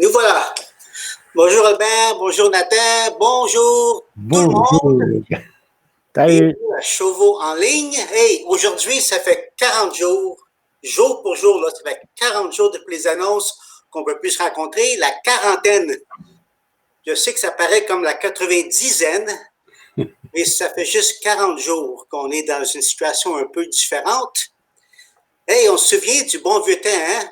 Nous voilà. Bonjour Albert, bonjour Nathan, bonjour tout le monde. Salut. À Chauveau en ligne. Hey, aujourd'hui, ça fait 40 jours, jour pour jour, là, ça fait 40 jours depuis les annonces qu'on ne peut plus se rencontrer. La quarantaine. Je sais que ça paraît comme la 90aine, mais ça fait juste 40 jours qu'on est dans une situation un peu différente. Hey, on se souvient du bon vieux temps, hein?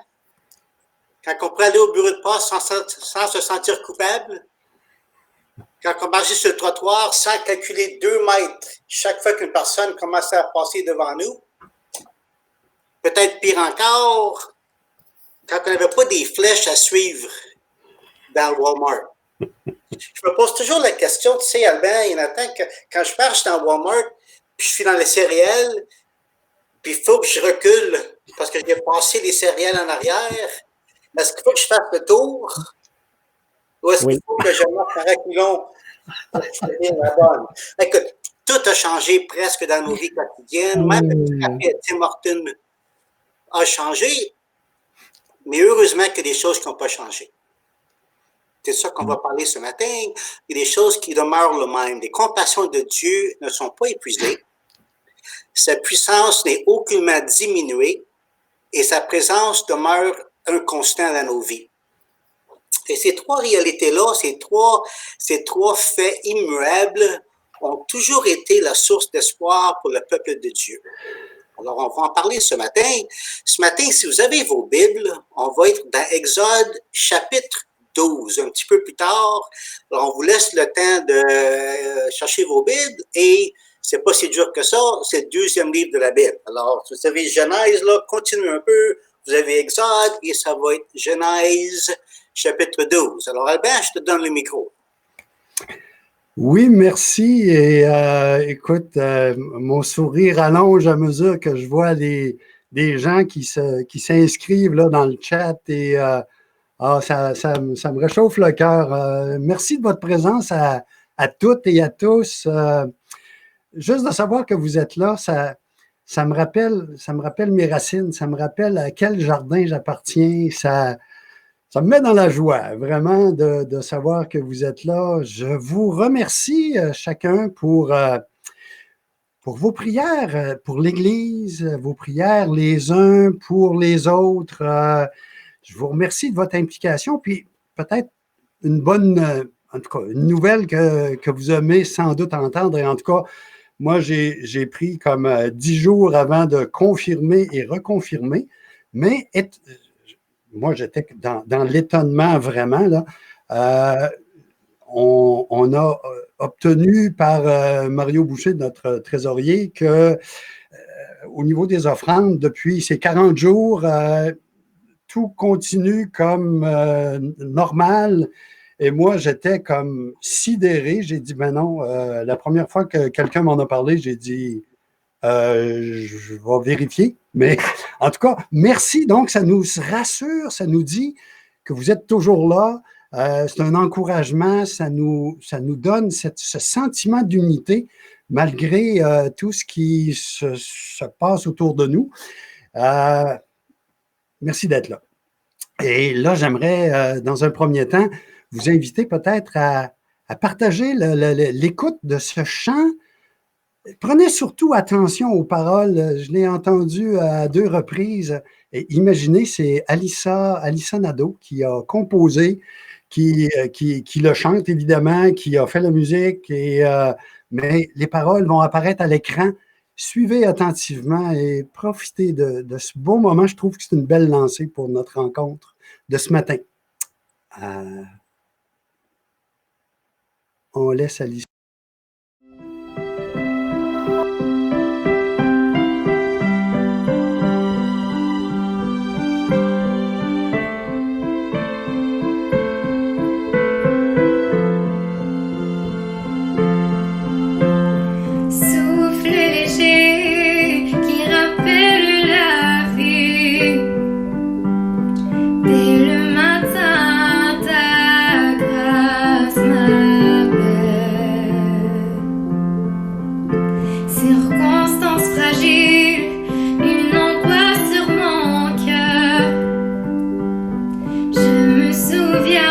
Quand on pouvait aller au bureau de poste sans se sentir coupable. Quand on marchait sur le trottoir sans calculer 2 mètres chaque fois qu'une personne commençait à passer devant nous. Peut-être pire encore, quand on n'avait pas des flèches à suivre dans le Walmart. Je me pose toujours la question, tu sais, Albert et Nathan, que quand je marche dans Walmart, puis je suis dans les céréales, puis il faut que je recule parce que j'ai passé les céréales en arrière. Est-ce qu'il faut que je fasse le tour? Ou est-ce qu'il faut que je marche en reculons pour choisir la bonne? Écoute, tout a changé presque dans nos vies quotidiennes. Même le petit café à Tim Hortons a changé, mais heureusement qu'il y a des choses qui n'ont pas changé. C'est ça qu'on va parler ce matin. Il y a des choses qui demeurent le même. Les compassions de Dieu ne sont pas épuisées. Sa puissance n'est aucunement diminuée et sa présence demeure un constant dans nos vies. Et ces trois réalités-là, ces trois faits immuables ont toujours été la source d'espoir pour le peuple de Dieu. Alors, on va en parler ce matin. Ce matin, si vous avez vos Bibles, on va être dans Exode chapitre 12, un petit peu plus tard. Alors, on vous laisse le temps de chercher vos Bibles et c'est pas si dur que ça, c'est le 2e livre de la Bible. Alors, vous avez Genèse, là, continuez un peu. Vous avez Exode et ça va être Genèse chapitre 12. Alors, Albert, je te donne le micro. Oui, merci. Et écoute, mon sourire allonge à mesure que je vois des gens qui s'inscrivent là dans le chat et ça me réchauffe le cœur. Merci de votre présence à toutes et à tous. Juste de savoir que vous êtes là, ça me rappelle mes racines, ça me rappelle à quel jardin j'appartiens. Ça me met dans la joie, vraiment, de savoir que vous êtes là. Je vous remercie chacun pour vos prières, pour l'Église, vos prières les uns pour les autres. Je vous remercie de votre implication. Puis peut-être une bonne, en tout cas, une nouvelle que vous aimez sans doute entendre. Et en tout cas, moi, j'ai pris comme 10 jours avant de confirmer et reconfirmer. Mais moi, j'étais dans l'étonnement vraiment. Là. On a obtenu par Mario Boucher, notre trésorier, que au niveau des offrandes, depuis ces 40 jours, tout continue comme normal. Et moi, j'étais comme sidéré. J'ai dit, ben non, la première fois que quelqu'un m'en a parlé, j'ai dit, je vais vérifier. Mais en tout cas, merci. Donc, ça nous rassure, ça nous dit que vous êtes toujours là. C'est un encouragement, ça nous donne ce sentiment d'unité malgré tout ce qui se passe autour de nous. Merci d'être là. Et là, j'aimerais, dans un premier temps, vous inviter peut-être à partager l'écoute de ce chant. Prenez surtout attention aux paroles. Je l'ai entendu à 2 reprises. Et imaginez, c'est Alissa Nadeau qui a composé, qui le chante évidemment, qui a fait la musique, mais les paroles vont apparaître à l'écran. Suivez attentivement et profitez de ce beau moment. Je trouve que c'est une belle lancée pour notre rencontre de ce matin. On laisse Alissa. Je me souviens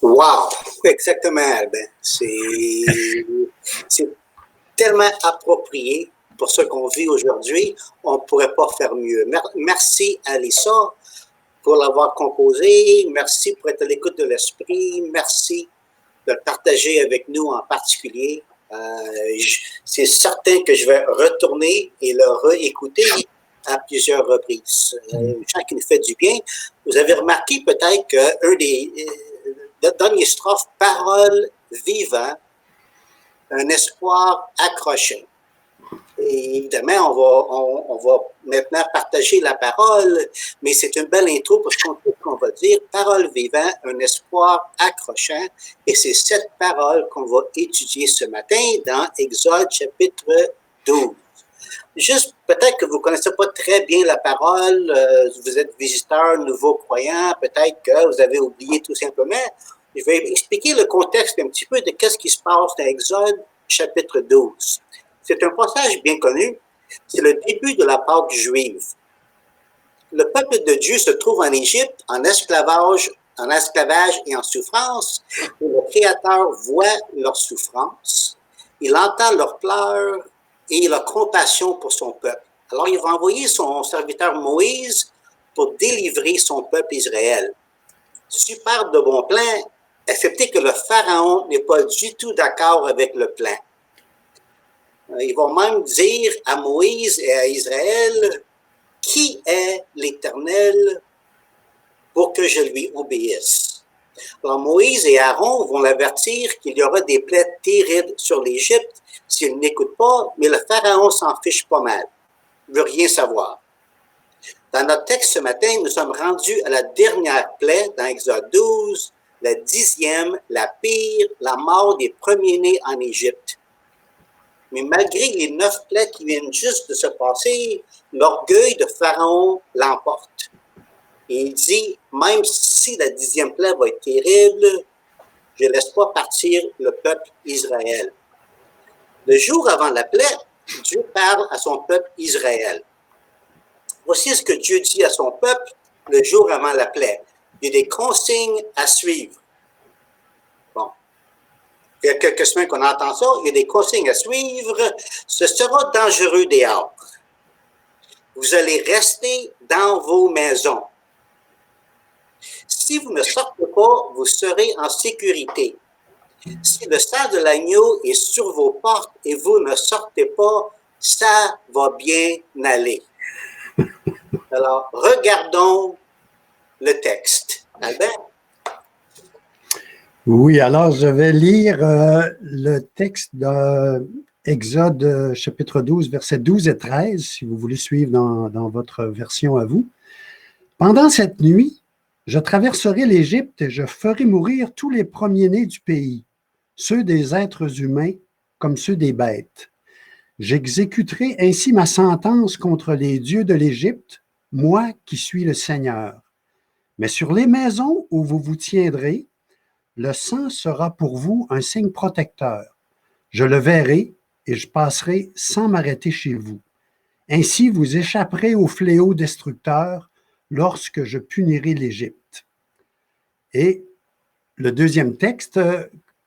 Wow! Exactement, Albin. C'est tellement approprié pour ce qu'on vit aujourd'hui. On ne pourrait pas faire mieux. Merci, Alissa, pour l'avoir composé. Merci pour être à l'écoute de l'esprit. Merci de le partager avec nous en particulier. C'est certain que je vais retourner et le réécouter à plusieurs reprises. Une chant qui nous fait du bien. Vous avez remarqué peut-être qu'un des derniers strophes, paroles vivant, un espoir accrochant. Et évidemment, on va maintenant partager la parole, mais c'est une belle intro pour ce qu'on va dire. Parole vivant, un espoir accrochant. Et c'est cette parole qu'on va étudier ce matin dans Exode chapitre 12. Juste, peut-être que vous ne connaissez pas très bien la parole, vous êtes visiteur, nouveau croyant, peut-être que vous avez oublié tout simplement. Je vais expliquer le contexte un petit peu de qu'est-ce qui se passe dans Exode chapitre 12. C'est un passage bien connu. C'est le début de la Pâque juive. Le peuple de Dieu se trouve en Égypte, en esclavage et en souffrance. Et le Créateur voit leur souffrance. Il entend leurs pleurs et il a compassion pour son peuple. Alors, il va envoyer son serviteur Moïse pour délivrer son peuple Israël. Super de bon plan, excepté que le Pharaon n'est pas du tout d'accord avec le plan. Il va même dire à Moïse et à Israël, « Qui est l'Éternel pour que je lui obéisse? » Alors Moïse et Aaron vont l'avertir qu'il y aura des plaies terribles sur l'Égypte s'il n'écoute pas, mais le Pharaon s'en fiche pas mal. Il ne veut rien savoir. Dans notre texte ce matin, nous sommes rendus à la dernière plaie dans Exode 12, la 10e, la pire, la mort des premiers-nés en Égypte. Mais malgré les 9 plaies qui viennent juste de se passer, l'orgueil de Pharaon l'emporte. Et il dit, même si la 10e plaie va être terrible, je ne laisse pas partir le peuple Israël. Le jour avant la plaie, Dieu parle à son peuple Israël. Voici ce que Dieu dit à son peuple le jour avant la plaie. Il y a des consignes à suivre. Bon. Il y a quelques semaines qu'on entend ça. Il y a des consignes à suivre. Ce sera dangereux dehors. Vous allez rester dans vos maisons. Si vous ne sortez pas, vous serez en sécurité. Si le sang de l'agneau est sur vos portes et vous ne sortez pas, ça va bien aller. Alors, regardons le texte. Albert? Oui, alors je vais lire le texte d'Exode chapitre 12, versets 12 et 13, si vous voulez suivre dans votre version à vous. « Pendant cette nuit, je traverserai l'Égypte et je ferai mourir tous les premiers-nés du pays, ceux des êtres humains comme ceux des bêtes. J'exécuterai ainsi ma sentence contre les dieux de l'Égypte, moi qui suis le Seigneur. Mais sur les maisons où vous vous tiendrez, le sang sera pour vous un signe protecteur. Je le verrai et je passerai sans m'arrêter chez vous. Ainsi vous échapperez au fléau destructeur lorsque je punirai l'Égypte. » Et le deuxième texte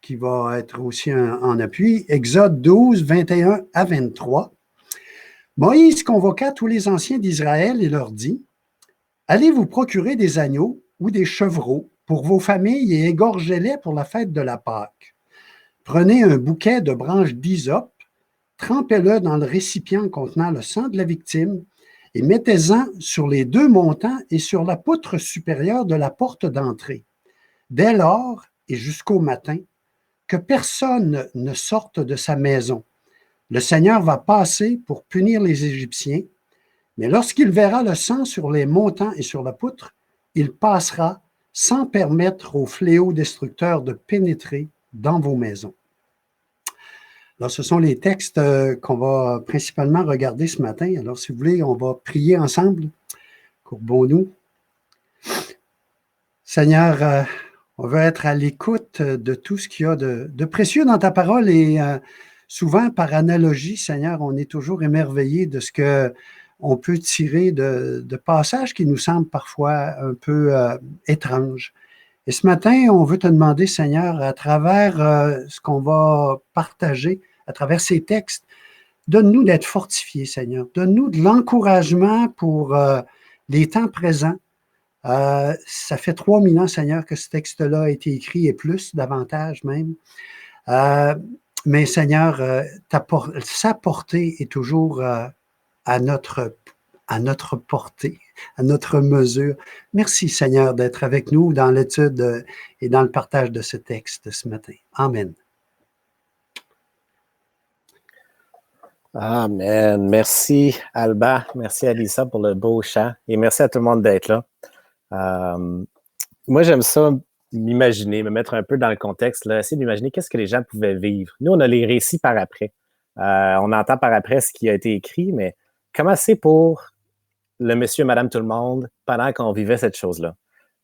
qui va être aussi en appui, Exode 12, 21 à 23. Moïse convoqua tous les anciens d'Israël et leur dit, « Allez vous procurer des agneaux ou des chevreaux pour vos familles et égorgez-les pour la fête de la Pâque. Prenez un bouquet de branches d'hysope, trempez-le dans le récipient contenant le sang de la victime et mettez-en sur les 2 montants et sur la poutre supérieure de la porte d'entrée. Dès lors et jusqu'au matin, que personne ne sorte de sa maison. Le Seigneur va passer pour punir les Égyptiens, mais lorsqu'il verra le sang sur les montants et sur la poutre, il passera sans permettre au fléau destructeur de pénétrer dans vos maisons. » Alors, ce sont les textes qu'on va principalement regarder ce matin. Alors, si vous voulez, on va prier ensemble. Courbons-nous. Seigneur, on veut être à l'écoute de tout ce qu'il y a de précieux dans ta parole et souvent, par analogie, Seigneur, on est toujours émerveillé de ce qu'on peut tirer de passages qui nous semblent parfois un peu étranges. Et ce matin, on veut te demander, Seigneur, à travers ce qu'on va partager, à travers ces textes, donne-nous d'être fortifiés, Seigneur. Donne-nous de l'encouragement pour les temps présents. Ça fait 3000 ans, Seigneur, que ce texte-là a été écrit, et plus, davantage même. Mais Seigneur, sa portée est toujours à notre portée, à notre mesure. Merci Seigneur d'être avec nous dans l'étude et dans le partage de ce texte ce matin. Amen. Amen. Merci Alba, merci Alissa pour le beau chant et merci à tout le monde d'être là. Moi, j'aime ça m'imaginer, me mettre un peu dans le contexte, là, essayer d'imaginer qu'est-ce que les gens pouvaient vivre. Nous, on a les récits par après. On entend par après ce qui a été écrit, mais comment c'est pour le monsieur et madame tout le monde pendant qu'on vivait cette chose-là?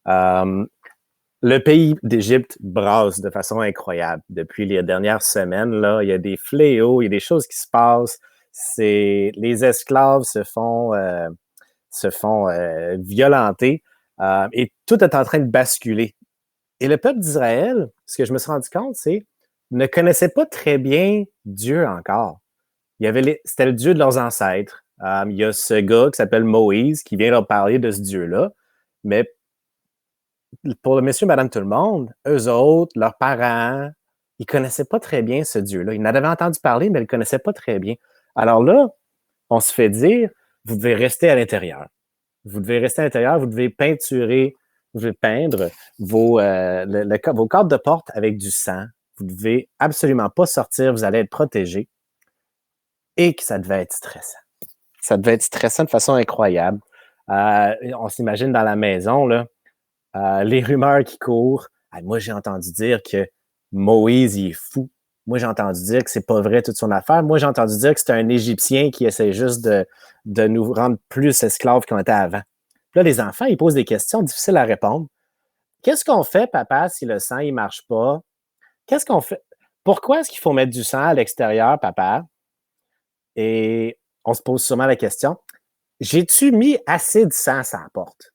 Le pays d'Égypte brasse de façon incroyable. Depuis les dernières semaines, là, il y a des fléaux, il y a des choses qui se passent. Les esclaves se font violenter et tout est en train de basculer. Et le peuple d'Israël, ce que je me suis rendu compte, c'est ne connaissait pas très bien Dieu encore. C'était le Dieu de leurs ancêtres. Il y a ce gars qui s'appelle Moïse qui vient leur parler de ce Dieu-là, mais pour le monsieur et madame tout le monde, eux autres, leurs parents, ils connaissaient pas très bien ce Dieu-là. Ils en avaient entendu parler, mais ils le connaissaient pas très bien. Alors là, on se fait dire, vous devez rester à l'intérieur. Vous devez rester à l'intérieur, vous devez peinturer, vous devez peindre vos cadres de porte avec du sang. Vous ne devez absolument pas sortir, vous allez être protégés. Et que ça devait être stressant. Ça devait être stressant de façon incroyable. On s'imagine dans la maison, là, les rumeurs qui courent. Moi, j'ai entendu dire que Moïse, il est fou. Moi, j'ai entendu dire que c'est pas vrai toute son affaire. Moi, j'ai entendu dire que c'est un Égyptien qui essaie juste de nous rendre plus esclaves qu'on était avant. Puis là, les enfants, ils posent des questions difficiles à répondre. Qu'est-ce qu'on fait, papa, si le sang, il marche pas? Qu'est-ce qu'on fait? Pourquoi est-ce qu'il faut mettre du sang à l'extérieur, papa? Et on se pose sûrement la question, j'ai-tu mis assez de sang à la porte?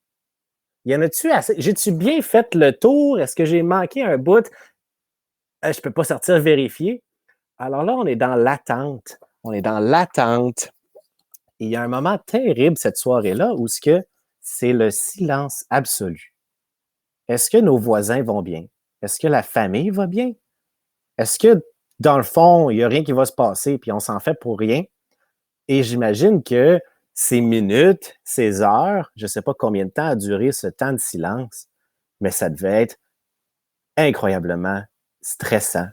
Y en a-tu assez? J'ai-tu bien fait le tour? Est-ce que j'ai manqué un bout? Je peux pas sortir vérifier. Alors là, on est dans l'attente. On est dans l'attente. Et il y a un moment terrible cette soirée-là où c'est le silence absolu. Est-ce que nos voisins vont bien? Est-ce que la famille va bien? Est-ce que, dans le fond, il n'y a rien qui va se passer puis on s'en fait pour rien? Et j'imagine que ces minutes, ces heures, je ne sais pas combien de temps a duré ce temps de silence, mais ça devait être incroyablement stressant.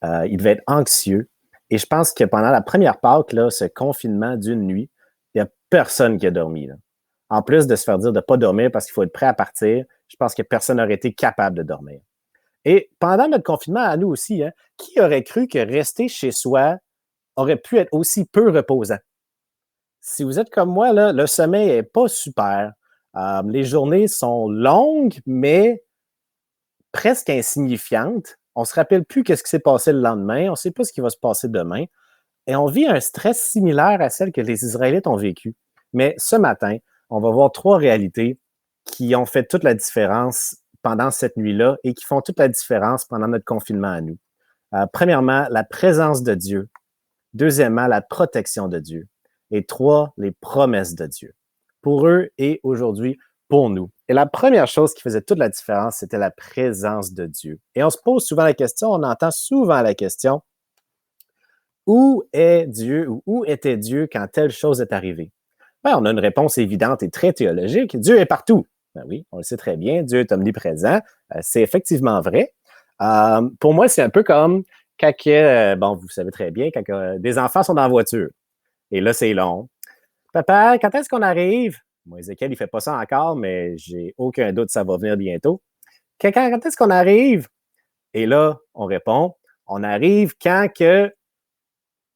Il devait être anxieux. Et je pense que pendant la première Pâques, là, ce confinement d'une nuit, il n'y a personne qui a dormi. Là. En plus de se faire dire de ne pas dormir parce qu'il faut être prêt à partir, je pense que personne n'aurait été capable de dormir. Et pendant notre confinement, à nous aussi, hein, qui aurait cru que rester chez soi aurait pu être aussi peu reposant? Si vous êtes comme moi, là, le sommeil n'est pas super. Les journées sont longues, mais presque insignifiantes. On ne se rappelle plus ce qui s'est passé le lendemain. On ne sait pas ce qui va se passer demain. Et on vit un stress similaire à celle que les Israélites ont vécu. Mais ce matin, on va voir 3 réalités qui ont fait toute la différence pendant cette nuit-là et qui font toute la différence pendant notre confinement à nous. Premièrement, la présence de Dieu. Deuxièmement, la protection de Dieu. Et 3, les promesses de Dieu. Pour eux et aujourd'hui, pour nous. Et la première chose qui faisait toute la différence, c'était la présence de Dieu. Et on se pose souvent la question, on entend souvent la question, où est Dieu ou où était Dieu quand telle chose est arrivée? Ben, on a une réponse évidente et très théologique. Dieu est partout. Ben oui, on le sait très bien, Dieu est omniprésent. C'est effectivement vrai. Pour moi, c'est un peu comme quand, bon, vous savez très bien, quand des enfants sont dans la voiture. Et là, c'est long. Papa, quand est-ce qu'on arrive? Moi, Ézéchiel, il ne fait pas ça encore, mais j'ai aucun doute que ça va venir bientôt. Quand est-ce qu'on arrive? Et là, on répond, on arrive quand que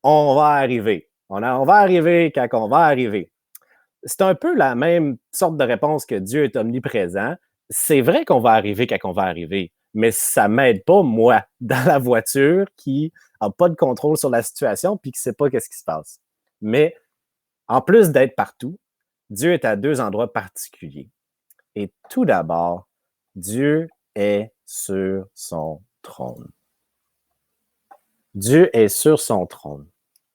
on va arriver. On va arriver quand on va arriver. C'est un peu la même sorte de réponse que Dieu est omniprésent. C'est vrai qu'on va arriver quand on va arriver, mais ça ne m'aide pas, moi, dans la voiture qui n'a pas de contrôle sur la situation puis qui ne sait pas qu'est-ce qui se passe. Mais en plus d'être partout, Dieu est à 2 endroits particuliers. Et tout d'abord, Dieu est sur son trône. Dieu est sur son trône.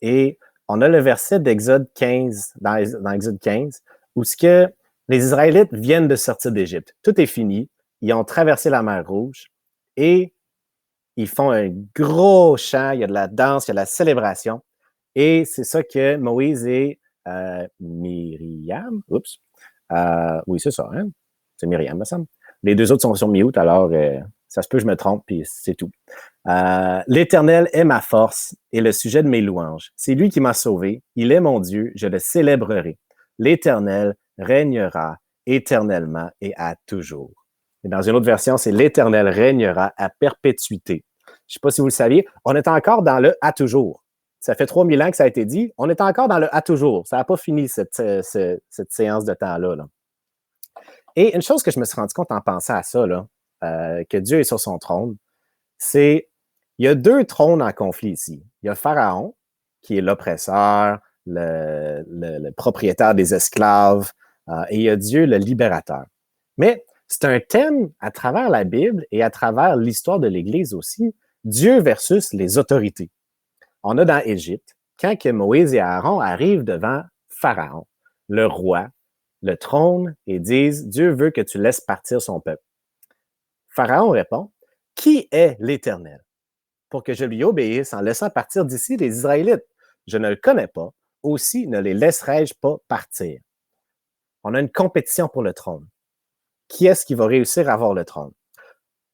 Et on a le verset d'Exode 15, dans Exode 15, où ce que les Israélites viennent de sortir d'Égypte. Tout est fini. Ils ont traversé la mer Rouge et ils font un gros chant. Il y a de la danse, il y a de la célébration. Et c'est ça que Moïse et Myriam, oui, c'est ça, hein? C'est Myriam, me semble. Les deux autres sont sur mute, alors ça se peut que je me trompe, puis c'est tout. L'Éternel est ma force et le sujet de mes louanges. C'est lui qui m'a sauvé. Il est mon Dieu, je le célébrerai. L'Éternel régnera éternellement et à toujours. Et dans une autre version, c'est l'Éternel régnera à perpétuité. Je ne sais pas si vous le saviez, on est encore dans le à toujours. Ça fait 3000 ans que ça a été dit, on est encore dans le à toujours. Ça n'a pas fini cette séance de temps-là. Là. Et une chose que je me suis rendu compte en pensant à ça, là, que Dieu est sur son trône, c'est il y a deux trônes en conflit ici. Il y a Pharaon, qui est l'oppresseur, le propriétaire des esclaves, et il y a Dieu, le libérateur. Mais c'est un thème à travers la Bible et à travers l'histoire de l'Église aussi, Dieu versus les autorités. On a dans Égypte, quand que Moïse et Aaron arrivent devant Pharaon, le roi, le trône, et disent « Dieu veut que tu laisses partir son peuple ». Pharaon répond « Qui est l'Éternel pour que je lui obéisse en laissant partir d'ici les Israélites? Je ne le connais pas, aussi ne les laisserai-je pas partir. » On a une compétition pour le trône. Qui est-ce qui va réussir à avoir le trône?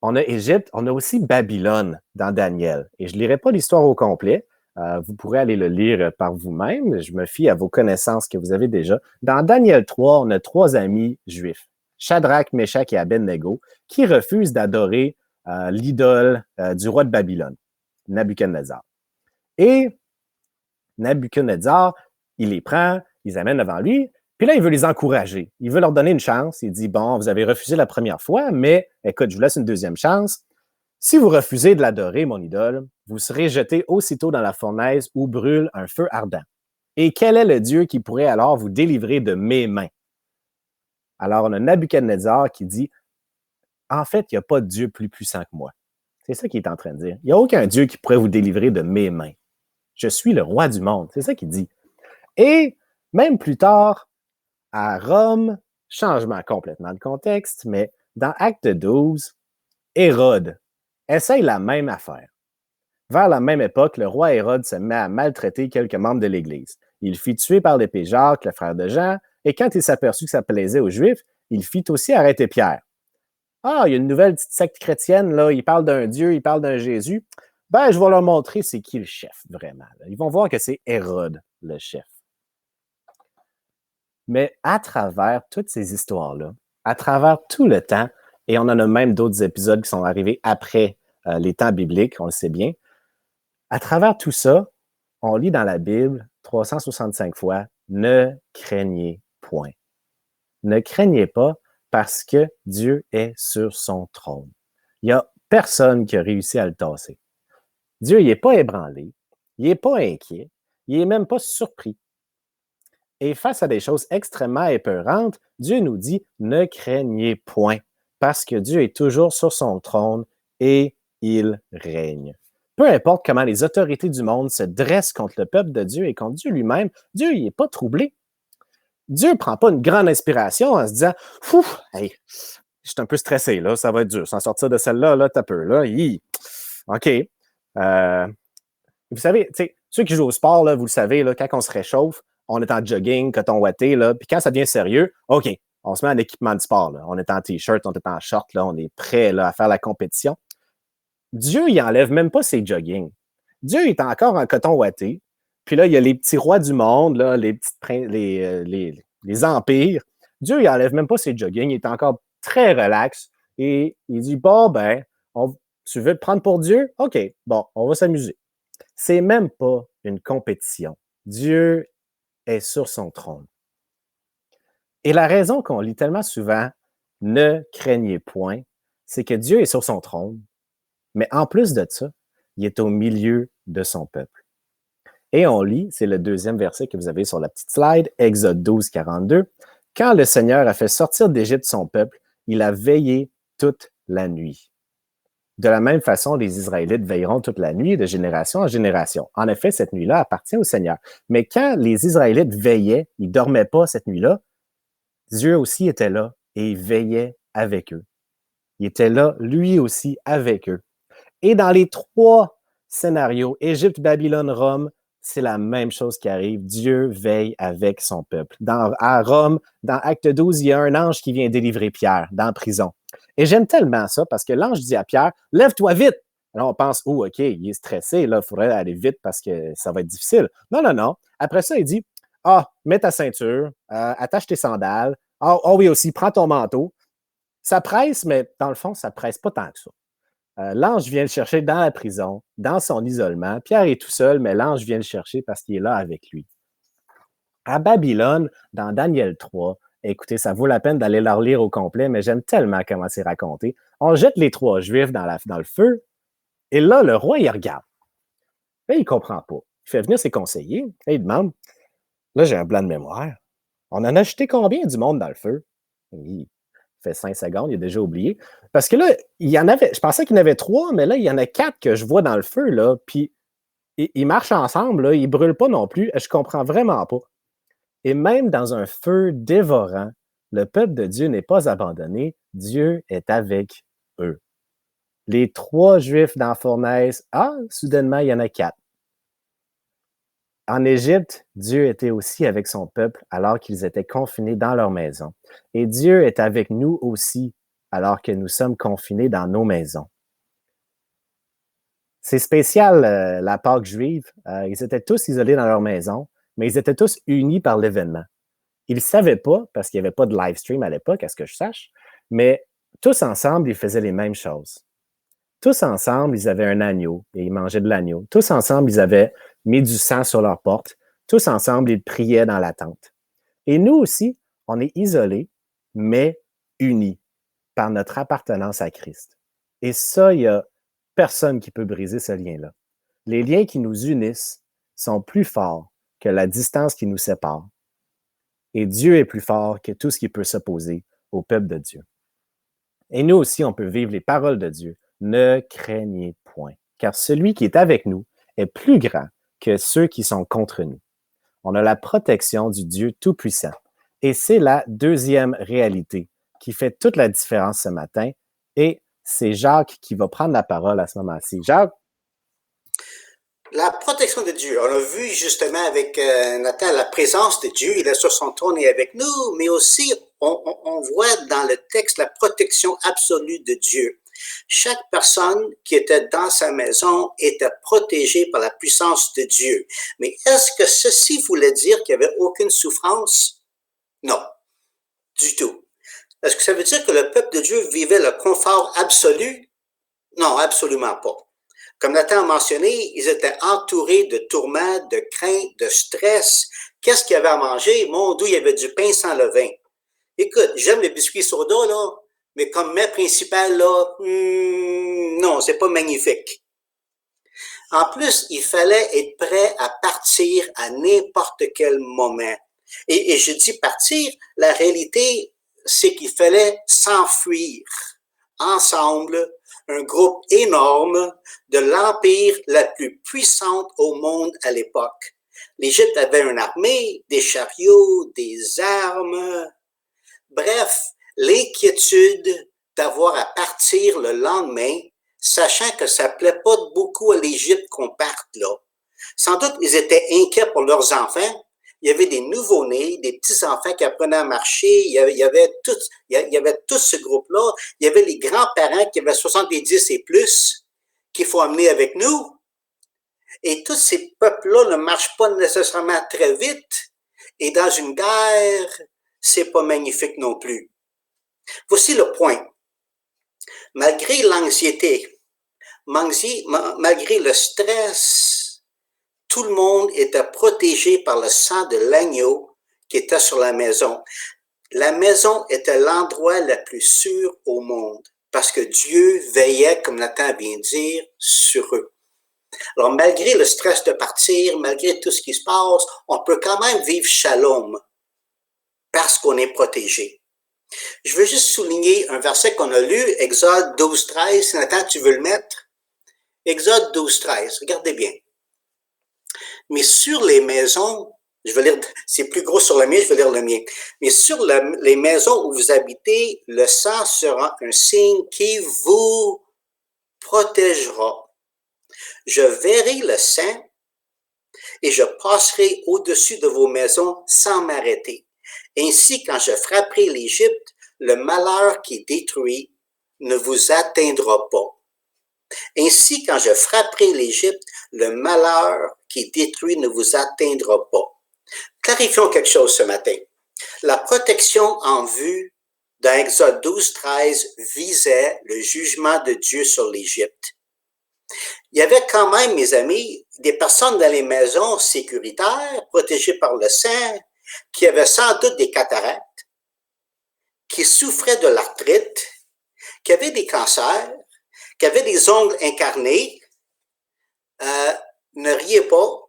On a Égypte, on a aussi Babylone dans Daniel. Et je ne lirai pas l'histoire au complet. Vous pourrez aller le lire par vous-même. Je me fie à vos connaissances que vous avez déjà. Dans Daniel 3, on a 3 amis juifs, Shadrach, Meshach et Abednego, qui refusent d'adorer l'idole du roi de Babylone, Nabuchodonosor. Et Nabuchodonosor, il les prend, il les amène devant lui, puis là, il veut les encourager. Il veut leur donner une chance. Il dit, bon, vous avez refusé la première fois, mais écoute, je vous laisse une deuxième chance. Si vous refusez de l'adorer, mon idole, vous serez jeté aussitôt dans la fournaise où brûle un feu ardent. Et quel est le Dieu qui pourrait alors vous délivrer de mes mains? Alors, on a Nabuchodonosor qui dit, en fait, il n'y a pas de Dieu plus puissant que moi. C'est ça qu'il est en train de dire. Il n'y a aucun Dieu qui pourrait vous délivrer de mes mains. Je suis le roi du monde. C'est ça qu'il dit. Et même plus tard, à Rome, changement complètement de contexte, mais dans Acte 12, Hérode essaye la même affaire. Vers la même époque, le roi Hérode se met à maltraiter quelques membres de l'Église. Il fit tuer par l'épée Jacques, le frère de Jean, et quand il s'aperçut que ça plaisait aux Juifs, il fit aussi arrêter Pierre. Ah, il y a une nouvelle petite secte chrétienne, là, ils parlent d'un Dieu, ils parlent d'un Jésus. Ben, je vais leur montrer c'est qui le chef, vraiment. Ils vont voir que c'est Hérode, le chef. Mais à travers toutes ces histoires-là, à travers tout le temps, et on en a même d'autres épisodes qui sont arrivés après les temps bibliques, on le sait bien, à travers tout ça, on lit dans la Bible 365 fois « Ne craignez point ». Ne craignez pas parce que Dieu est sur son trône. Il n'y a personne qui a réussi à le tasser. Dieu, il n'est pas ébranlé, il n'est pas inquiet, il n'est même pas surpris. Et face à des choses extrêmement épeurantes, Dieu nous dit « Ne craignez point » parce que Dieu est toujours sur son trône et il règne. Peu importe comment les autorités du monde se dressent contre le peuple de Dieu et contre Dieu lui-même, Dieu n'est pas troublé. Dieu ne prend pas une grande inspiration en se disant « Ouf, hey, je suis un peu stressé, là, ça va être dur. S'en sortir de celle-là, là, t'as peu, là. OK. » Vous savez, ceux qui jouent au sport, là, vous le savez, là, quand on se réchauffe, on est en jogging, coton ouaté, là, puis quand ça devient sérieux, OK, on se met en équipement de sport. Là. On est en T-shirt, on est en short, là, on est prêt là, à faire la compétition. Dieu, il n'enlève même pas ses joggings. Dieu est encore en coton ouaté. Puis là, il y a les petits rois du monde, là, les empires. Dieu, il n'enlève même pas ses joggings. Il est encore très relax. Et il dit, bon, ben, tu veux te prendre pour Dieu? OK, bon, on va s'amuser. C'est même pas une compétition. Dieu est sur son trône. Et la raison qu'on lit tellement souvent « Ne craignez point », c'est que Dieu est sur son trône, mais en plus de ça, il est au milieu de son peuple. Et on lit, c'est le 2e verset que vous avez sur la petite slide, Exode 12, 42. « Quand le Seigneur a fait sortir d'Égypte son peuple, il a veillé toute la nuit. De la même façon, les Israélites veilleront toute la nuit de génération en génération. En effet, cette nuit-là appartient au Seigneur. Mais quand les Israélites veillaient, ils ne dormaient pas cette nuit-là, Dieu aussi était là et il veillait avec eux. Il était là, lui aussi, avec eux. Et dans les trois scénarios, Égypte, Babylone, Rome, c'est la même chose qui arrive. Dieu veille avec son peuple. À Rome, dans Acte 12, il y a un ange qui vient délivrer Pierre dans la prison. Et j'aime tellement ça parce que l'ange dit à Pierre, « Lève-toi vite! » Alors on pense, « Oh, OK, il est stressé, là, il faudrait aller vite parce que ça va être difficile. » Non, non, non. Après ça, il dit, « Ah, mets ta ceinture, attache tes sandales. Ah, oui aussi, prends ton manteau. » Ça presse, mais dans le fond, ça ne presse pas tant que ça. L'ange vient le chercher dans la prison, dans son isolement. Pierre est tout seul, mais l'ange vient le chercher parce qu'il est là avec lui. À Babylone, dans Daniel 3, écoutez, ça vaut la peine d'aller la relire au complet, mais j'aime tellement comment c'est raconté. On jette les trois Juifs dans le feu, et là, le roi, il regarde. Là, il ne comprend pas. Il fait venir ses conseillers, et il demande, là, j'ai un blanc de mémoire. On en a jeté combien du monde dans le feu? Il fait 5 secondes, il a déjà oublié. Parce que là, il y en avait, je pensais qu'il y en avait 3, mais là, il y en a 4 que je vois dans le feu, là, puis ils marchent ensemble, là, ils ne brûlent pas non plus. Je comprends vraiment pas. Et même dans un feu dévorant, le peuple de Dieu n'est pas abandonné. Dieu est avec eux. Les 3 Juifs dans la fournaise, soudainement, il y en a 4. En Égypte, Dieu était aussi avec son peuple alors qu'ils étaient confinés dans leur maison. Et Dieu est avec nous aussi alors que nous sommes confinés dans nos maisons. C'est spécial, la Pâque juive. Ils étaient tous isolés dans leur maison, mais ils étaient tous unis par l'événement. Ils ne savaient pas, parce qu'il n'y avait pas de live stream à l'époque, à ce que je sache, mais tous ensemble, ils faisaient les mêmes choses. Tous ensemble, ils avaient un agneau et ils mangeaient de l'agneau. Tous ensemble, ils avaient mis du sang sur leur porte. Tous ensemble, ils priaient dans la tente. Et nous aussi, on est isolés, mais unis par notre appartenance à Christ. Et ça, il n'y a personne qui peut briser ce lien-là. Les liens qui nous unissent sont plus forts que la distance qui nous sépare. Et Dieu est plus fort que tout ce qui peut s'opposer au peuple de Dieu. Et nous aussi, on peut vivre les paroles de Dieu. Ne craignez point, car celui qui est avec nous est plus grand que ceux qui sont contre nous. On a la protection du Dieu Tout-Puissant. Et c'est la deuxième réalité qui fait toute la différence ce matin. Et c'est Jacques qui va prendre la parole à ce moment-ci. Jacques? La protection de Dieu. On a vu justement avec Nathan la présence de Dieu. Il est sur son trône et avec nous, mais aussi on voit dans le texte la protection absolue de Dieu. Chaque personne qui était dans sa maison était protégée par la puissance de Dieu. Mais est-ce que ceci voulait dire qu'il n'y avait aucune souffrance? Non, du tout. Est-ce que ça veut dire que le peuple de Dieu vivait le confort absolu? Non, absolument pas. Comme Nathan a mentionné, ils étaient entourés de tourments, de craintes, de stress. Qu'est-ce qu'il y avait à manger? Mon Dieu, il y avait du pain sans levain. Écoute, j'aime les biscuits soda, là, mais comme mets principal, là, non, c'est pas magnifique. En plus, il fallait être prêt à partir à n'importe quel moment. Et je dis partir, la réalité, c'est qu'il fallait s'enfuir ensemble, un groupe énorme de l'empire la plus puissante au monde à l'époque. L'Égypte avait une armée, des chariots, des armes. Bref, l'inquiétude d'avoir à partir le lendemain, sachant que ça ne plaît pas beaucoup à l'Égypte qu'on parte là. Sans doute, ils étaient inquiets pour leurs enfants. Il y avait des nouveau-nés, des petits-enfants qui apprenaient à marcher. Il y avait tout ce groupe-là. Il y avait les grands-parents qui avaient 70 et plus, qu'il faut amener avec nous. Et tous ces peuples-là ne marchent pas nécessairement très vite. Et dans une guerre, c'est pas magnifique non plus. Voici le point. Malgré l'anxiété, malgré le stress, tout le monde était protégé par le sang de l'agneau qui était sur la maison. La maison était l'endroit le plus sûr au monde parce que Dieu veillait, comme Nathan vient de dire, sur eux. Alors, malgré le stress de partir, malgré tout ce qui se passe, on peut quand même vivre shalom parce qu'on est protégé. Je veux juste souligner un verset qu'on a lu, Exode 12, 13. Nathan, tu veux le mettre? Exode 12, 13. Regardez bien. Mais sur les maisons, je vais lire, c'est plus gros sur le mien, je vais lire le mien. Mais sur les maisons où vous habitez, le sang sera un signe qui vous protégera. Je verrai le sang et je passerai au-dessus de vos maisons sans m'arrêter. Ainsi, quand je frapperai l'Égypte, le malheur qui détruit ne vous atteindra pas. Ainsi, quand je frapperai l'Égypte, le malheur qui détruit ne vous atteindra pas. Clarifions quelque chose ce matin. La protection en vue dans Exode 12, 13 visait le jugement de Dieu sur l'Égypte. Il y avait quand même, mes amis, des personnes dans les maisons sécuritaires, protégées par le sang, qui avaient sans doute des cataractes, qui souffraient de l'arthrite, qui avaient des cancers, qui avaient des ongles incarnés. Ne riez pas.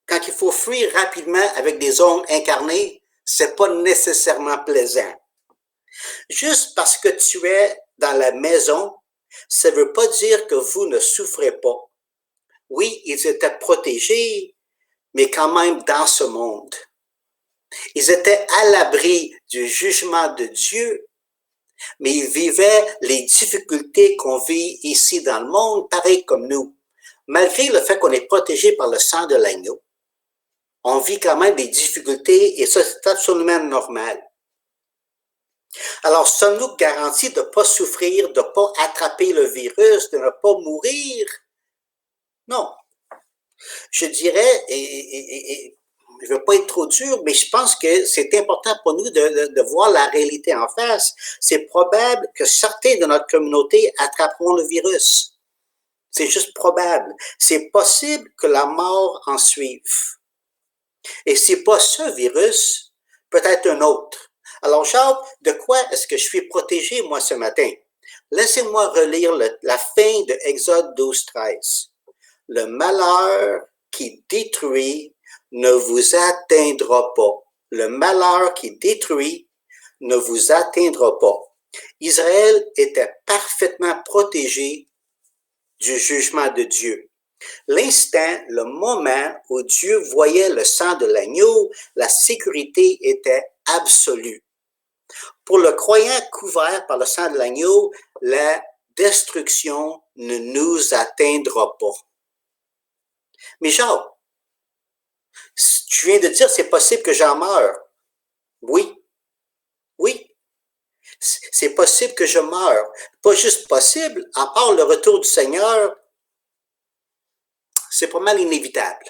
Quand il faut fuir rapidement avec des ongles incarnés, c'est pas nécessairement plaisant. Juste parce que tu es dans la maison, ça ne veut pas dire que vous ne souffrez pas. Oui, ils étaient protégés, mais quand même dans ce monde. Ils étaient à l'abri du jugement de Dieu, mais ils vivaient les difficultés qu'on vit ici dans le monde, pareil comme nous. Malgré le fait qu'on est protégé par le sang de l'agneau, on vit quand même des difficultés et ça, c'est absolument normal. Alors, sommes-nous garantis de ne pas souffrir, de ne pas attraper le virus, de ne pas mourir? Non. Je dirais, et je ne veux pas être trop dur, mais je pense que c'est important pour nous de voir la réalité en face. C'est probable que certains de notre communauté attraperont le virus. C'est juste probable. C'est possible que la mort en suive. Et si pas ce virus, peut-être un autre. Alors, Jacques, de quoi est-ce que je suis protégé, moi, ce matin? Laissez-moi relire la fin de Exode 12, 13. Le malheur qui détruit ne vous atteindra pas. Le malheur qui détruit ne vous atteindra pas. Israël était parfaitement protégé du jugement de Dieu. L'instant, le moment où Dieu voyait le sang de l'agneau, la sécurité était absolue. Pour le croyant couvert par le sang de l'agneau, la destruction ne nous atteindra pas. Mais Jacques, tu viens de dire c'est possible que j'en meure. Oui. Oui. C'est possible que je meure. Pas juste possible, à part le retour du Seigneur, c'est pas mal inévitable.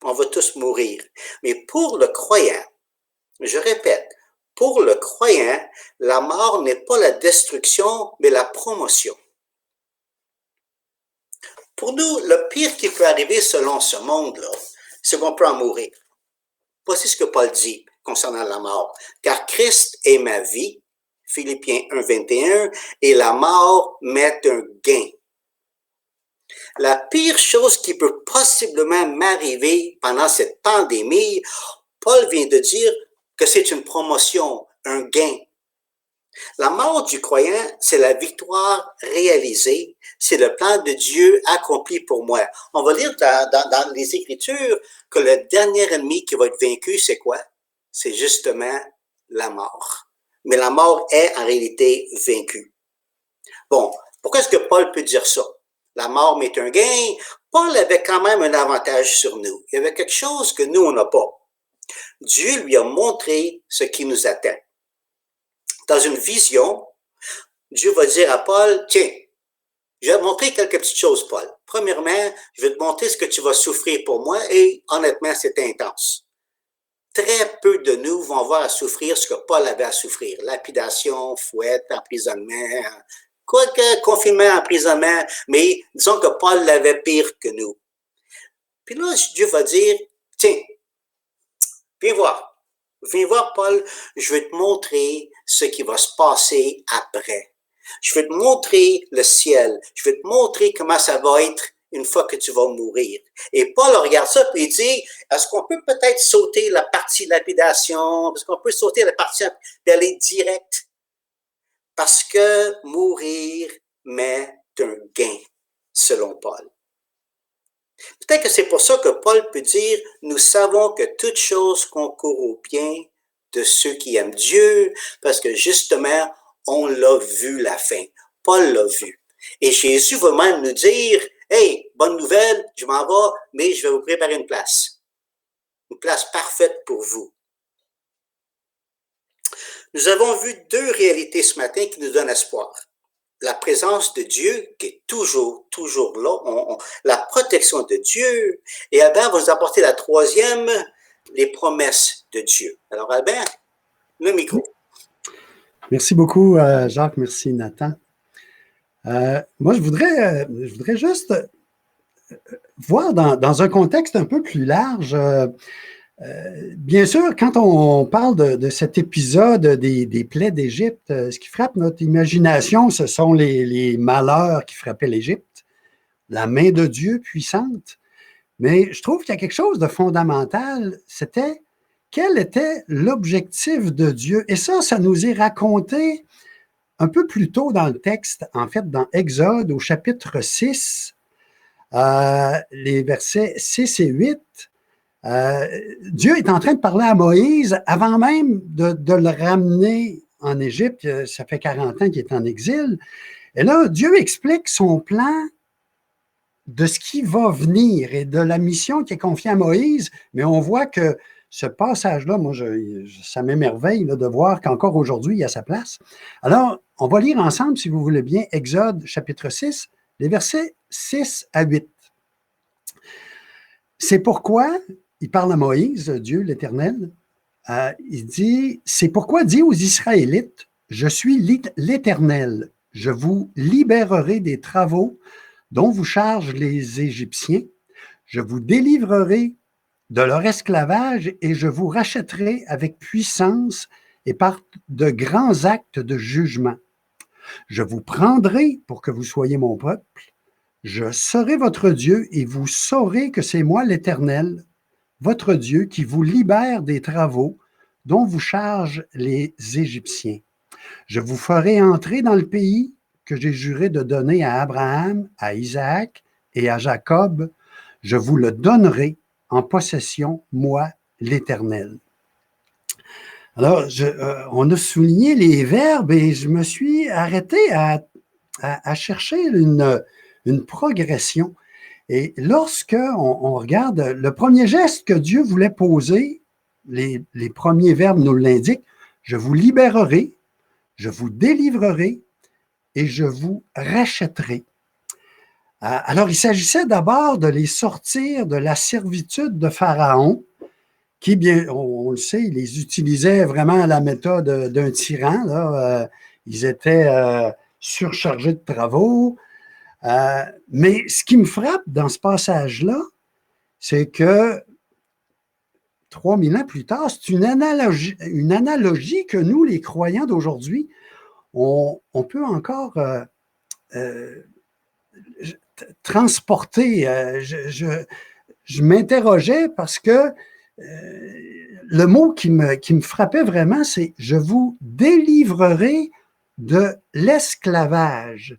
On va tous mourir. Mais pour le croyant, je répète, pour le croyant, la mort n'est pas la destruction, mais la promotion. Pour nous, le pire qui peut arriver selon ce monde-là, c'est qu'on peut en mourir. Voici ce que Paul dit concernant la mort. Car Christ est ma vie, Philippiens 1, 21, et la mort m'est un gain. La pire chose qui peut possiblement m'arriver pendant cette pandémie, Paul vient de dire que c'est une promotion, un gain. La mort du croyant, c'est la victoire réalisée, c'est le plan de Dieu accompli pour moi. On va lire dans les Écritures que le dernier ennemi qui va être vaincu, c'est quoi? C'est justement la mort. Mais la mort est en réalité vaincue. Bon, pourquoi est-ce que Paul peut dire ça? La mort m'est un gain. Paul avait quand même un avantage sur nous. Il y avait quelque chose que nous, on n'a pas. Dieu lui a montré ce qui nous attend. Dans une vision, Dieu va dire à Paul, tiens, je vais te montrer quelques petites choses, Paul. Premièrement, je vais te montrer ce que tu vas souffrir pour moi et honnêtement, c'est intense. Très peu de nous vont avoir à souffrir ce que Paul avait à souffrir. Lapidation, fouette, emprisonnement, quoique confinement, emprisonnement, mais disons que Paul l'avait pire que nous. Puis là, Dieu va dire, tiens, viens voir, Paul, je vais te montrer ce qui va se passer après. Je vais te montrer le ciel. Je vais te montrer comment ça va être une fois que tu vas mourir. Et Paul regarde ça et il dit, est-ce qu'on peut peut-être sauter la partie lapidation? Est-ce qu'on peut sauter la partie et aller direct? Parce que mourir m'est un gain, selon Paul. Peut-être que c'est pour ça que Paul peut dire, nous savons que toute chose concourt au bien de ceux qui aiment Dieu, parce que justement, on l'a vu la fin. Paul l'a vu. Et Jésus va même nous dire, hey, bonne nouvelle, je m'en vais, mais je vais vous préparer une place. Une place parfaite pour vous. Nous avons vu deux réalités ce matin qui nous donnent espoir. La présence de Dieu qui est toujours là, la protection de Dieu. Et Albert va nous apporter la troisième, les promesses de Dieu. Alors Albert, le micro. Merci beaucoup, Jacques. Merci, Nathan. Moi, je voudrais juste voir dans un contexte un peu plus large. Bien sûr, quand on parle de cet épisode des plaies d'Égypte, ce qui frappe notre imagination, ce sont les malheurs qui frappaient l'Égypte, la main de Dieu puissante. Mais je trouve qu'il y a quelque chose de fondamental, c'était quel était l'objectif de Dieu? Et ça nous est raconté un peu plus tôt dans le texte, en fait, dans Exode, au chapitre 6, les versets 6 et 8. Dieu est en train de parler à Moïse avant même de le ramener en Égypte. Ça fait 40 ans qu'il est en exil. Et là, Dieu explique son plan de ce qui va venir et de la mission qui est confiée à Moïse. Mais on voit que ce passage-là, moi, ça m'émerveille de voir qu'encore aujourd'hui, il y a sa place. Alors, on va lire ensemble, si vous voulez bien, Exode chapitre 6, les versets 6 à 8. C'est pourquoi il parle à Moïse, Dieu l'Éternel, il dit, c'est pourquoi dis aux Israélites, je suis l'Éternel, je vous libérerai des travaux dont vous chargent les Égyptiens, je vous délivrerai de leur esclavage et je vous rachèterai avec puissance et par de grands actes de jugement. Je vous prendrai pour que vous soyez mon peuple, je serai votre Dieu et vous saurez que c'est moi l'Éternel, votre Dieu qui vous libère des travaux dont vous chargent les Égyptiens. Je vous ferai entrer dans le pays que j'ai juré de donner à Abraham, à Isaac et à Jacob. Je vous le donnerai en possession, moi, l'Éternel. Alors, on a souligné les verbes et je me suis arrêté à chercher une progression. Et lorsque on regarde le premier geste que Dieu voulait poser, les premiers verbes nous l'indiquent, je vous libérerai, je vous délivrerai et je vous rachèterai. Alors, il s'agissait d'abord de les sortir de la servitude de Pharaon, qui, bien, on le sait, il les utilisait vraiment à la méthode d'un tyran. Là. Ils étaient surchargés de travaux. Mais ce qui me frappe dans ce passage-là, c'est que 3000 ans plus tard, c'est une analogie que nous, les croyants d'aujourd'hui, on peut encore transporter. Je m'interrogeais parce que le mot qui me frappait vraiment, c'est « je vous délivrerai de l'esclavage ».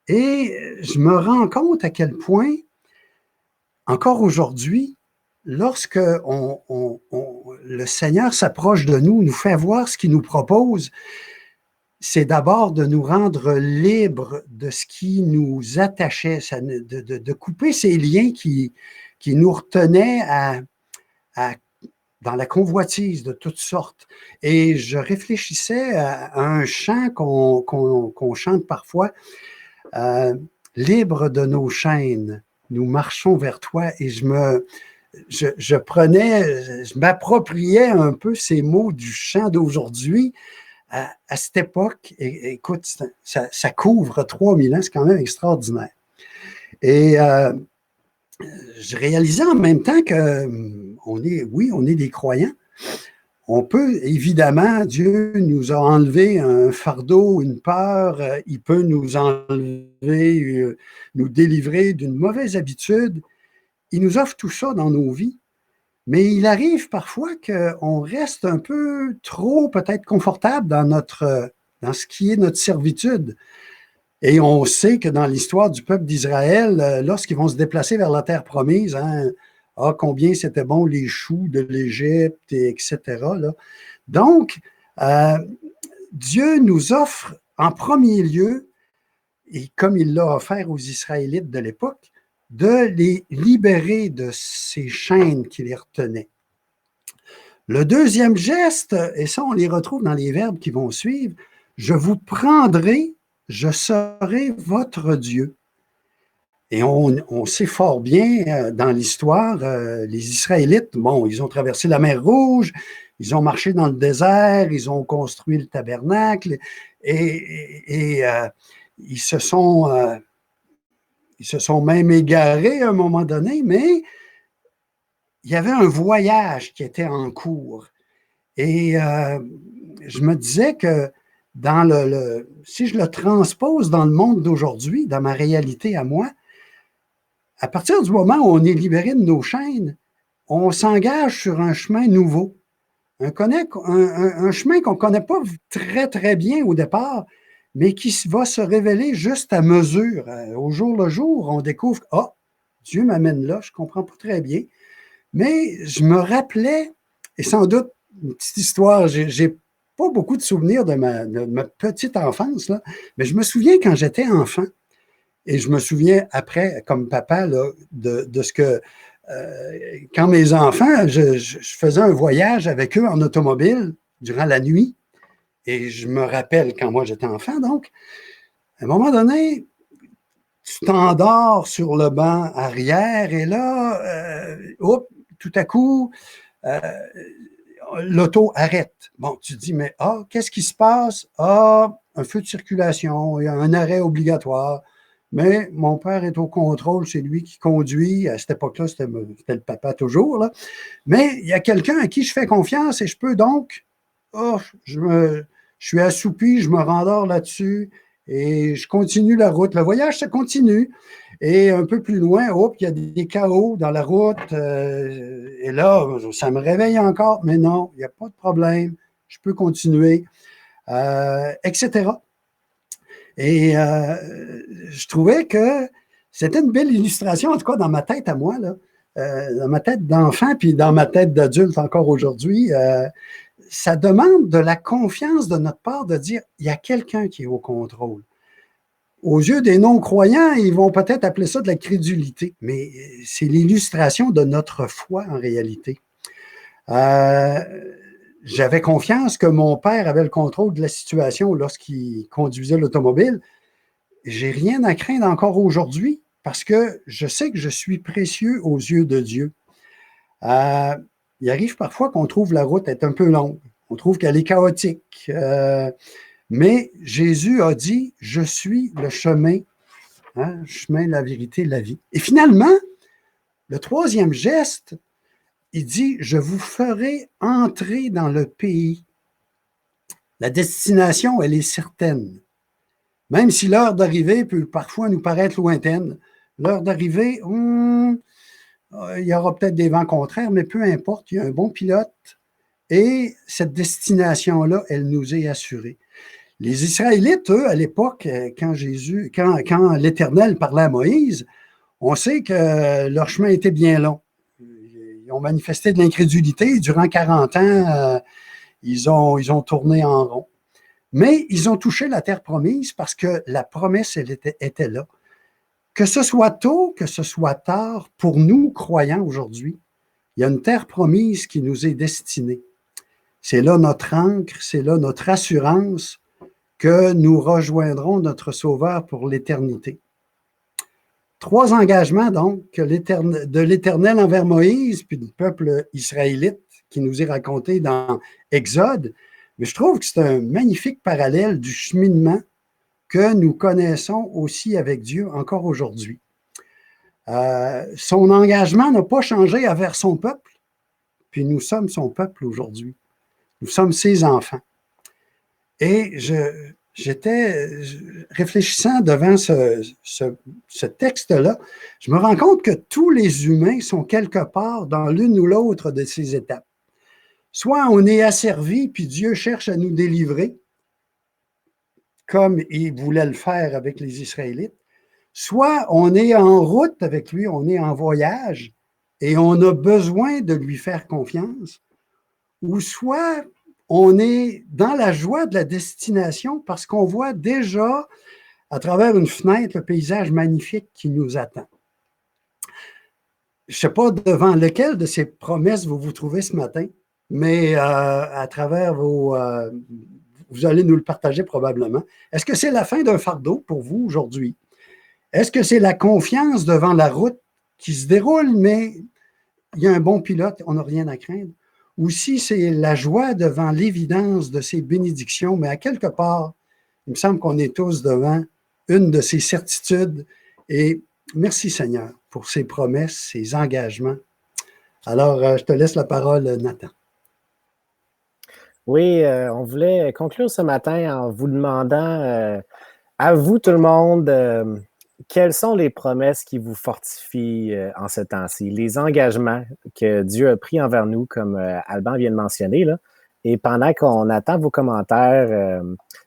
Et je me rends compte à quel point, encore aujourd'hui, lorsque le Seigneur s'approche de nous, nous fait voir ce qu'il nous propose, c'est d'abord de nous rendre libres de ce qui nous attachait, de couper ces liens qui nous retenaient dans la convoitise de toutes sortes. Et je réfléchissais à un chant qu'on chante parfois, libre de nos chaînes, nous marchons vers toi, et je m'appropriais un peu ces mots du chant d'aujourd'hui à cette époque. Et, écoute, ça couvre 3000 ans, c'est quand même extraordinaire. Et je réalisais en même temps que on est des croyants, On peut, évidemment, Dieu nous a enlevé un fardeau, une peur, il peut nous enlever, nous délivrer d'une mauvaise habitude. Il nous offre tout ça dans nos vies. Mais il arrive parfois qu'on reste un peu trop peut-être confortable dans ce qui est notre servitude. Et on sait que dans l'histoire du peuple d'Israël, lorsqu'ils vont se déplacer vers la terre promise, hein, combien c'était bon les choux de l'Égypte, etc. Là. Donc, Dieu nous offre en premier lieu, et comme il l'a offert aux Israélites de l'époque, de les libérer de ces chaînes qui les retenaient. Le deuxième geste, et ça on les retrouve dans les verbes qui vont suivre, je vous prendrai, je serai votre Dieu. Et on sait fort bien dans l'histoire, les Israélites, bon, ils ont traversé la mer Rouge, ils ont marché dans le désert, ils ont construit le tabernacle et ils se sont même égarés à un moment donné, mais il y avait un voyage qui était en cours. Et je me disais que si je le transpose dans le monde d'aujourd'hui, dans ma réalité à moi, à partir du moment où on est libéré de nos chaînes, on s'engage sur un chemin nouveau. Un chemin qu'on ne connaît pas très, très bien au départ, mais qui va se révéler juste à mesure. Au jour le jour, on découvre « Ah, Dieu m'amène là, je ne comprends pas très bien. » Mais je me rappelais, et sans doute, une petite histoire, j'ai pas beaucoup de souvenirs de ma petite enfance, là, mais je me souviens quand j'étais enfant, et je me souviens après, comme papa, là, de ce que, quand mes enfants, je faisais un voyage avec eux en automobile durant la nuit, et je me rappelle quand moi j'étais enfant, donc, à un moment donné, tu t'endors sur le banc arrière, et là, tout à coup, l'auto arrête. Bon, tu te dis, mais qu'est-ce qui se passe? Un feu de circulation, il y a un arrêt obligatoire. Mais mon père est au contrôle, c'est lui qui conduit. À cette époque-là, c'était le papa toujours. Là. Mais il y a quelqu'un à qui je fais confiance et je peux donc, je suis assoupi, je me rendors là-dessus et je continue la route. Le voyage, ça continue. Et un peu plus loin, il y a des chaos dans la route. Et là, ça me réveille encore. Mais non, il n'y a pas de problème. Je peux continuer, etc. Et je trouvais que c'était une belle illustration, en tout cas dans ma tête à moi, là, dans ma tête d'enfant, puis dans ma tête d'adulte encore aujourd'hui. Ça demande de la confiance de notre part de dire il y a quelqu'un qui est au contrôle. Aux yeux des non-croyants, ils vont peut-être appeler ça de la crédulité, mais c'est l'illustration de notre foi en réalité. J'avais confiance que mon père avait le contrôle de la situation lorsqu'il conduisait l'automobile. J'ai rien à craindre encore aujourd'hui parce que je sais que je suis précieux aux yeux de Dieu. Il arrive parfois qu'on trouve la route est un peu longue. On trouve qu'elle est chaotique. Mais Jésus a dit, je suis le chemin, le chemin, la vérité, la vie. Et finalement, le troisième geste, il dit, je vous ferai entrer dans le pays. La destination, elle est certaine. Même si l'heure d'arrivée peut parfois nous paraître lointaine, l'heure d'arrivée, il y aura peut-être des vents contraires, mais peu importe, il y a un bon pilote et cette destination-là, elle nous est assurée. Les Israélites, eux, à l'époque, quand l'Éternel parlait à Moïse, on sait que leur chemin était bien long. Ils ont manifesté de l'incrédulité. Durant 40 ans, ils ont tourné en rond. Mais ils ont touché la terre promise parce que la promesse, elle était là. Que ce soit tôt, que ce soit tard, pour nous, croyants aujourd'hui, il y a une terre promise qui nous est destinée. C'est là notre ancre, c'est là notre assurance que nous rejoindrons notre Sauveur pour l'éternité. 3 engagements, donc, de l'Éternel envers Moïse, puis du peuple israélite qui nous est raconté dans Exode. Mais je trouve que c'est un magnifique parallèle du cheminement que nous connaissons aussi avec Dieu encore aujourd'hui. Son engagement n'a pas changé envers son peuple, puis nous sommes son peuple aujourd'hui. Nous sommes ses enfants. Et réfléchissant devant ce texte-là, je me rends compte que tous les humains sont quelque part dans l'une ou l'autre de ces étapes. Soit on est asservi, puis Dieu cherche à nous délivrer, comme il voulait le faire avec les Israélites, soit on est en route avec lui, on est en voyage, et on a besoin de lui faire confiance, ou soit on est dans la joie de la destination parce qu'on voit déjà à travers une fenêtre le paysage magnifique qui nous attend. Je ne sais pas devant lequel de ces promesses vous vous trouvez ce matin, mais à travers vous allez nous le partager probablement. Est-ce que c'est la fin d'un fardeau pour vous aujourd'hui? Est-ce que c'est la confiance devant la route qui se déroule, mais il y a un bon pilote, on n'a rien à craindre? Ou si c'est la joie devant l'évidence de ces bénédictions, mais à quelque part, il me semble qu'on est tous devant une de ces certitudes. Et merci Seigneur pour ces promesses, ces engagements. Alors, je te laisse la parole, Nathan. Oui, on voulait conclure ce matin en vous demandant, à vous tout le monde, quelles sont les promesses qui vous fortifient en ce temps-ci, les engagements que Dieu a pris envers nous, comme Alban vient de mentionner, là. Et pendant qu'on attend vos commentaires,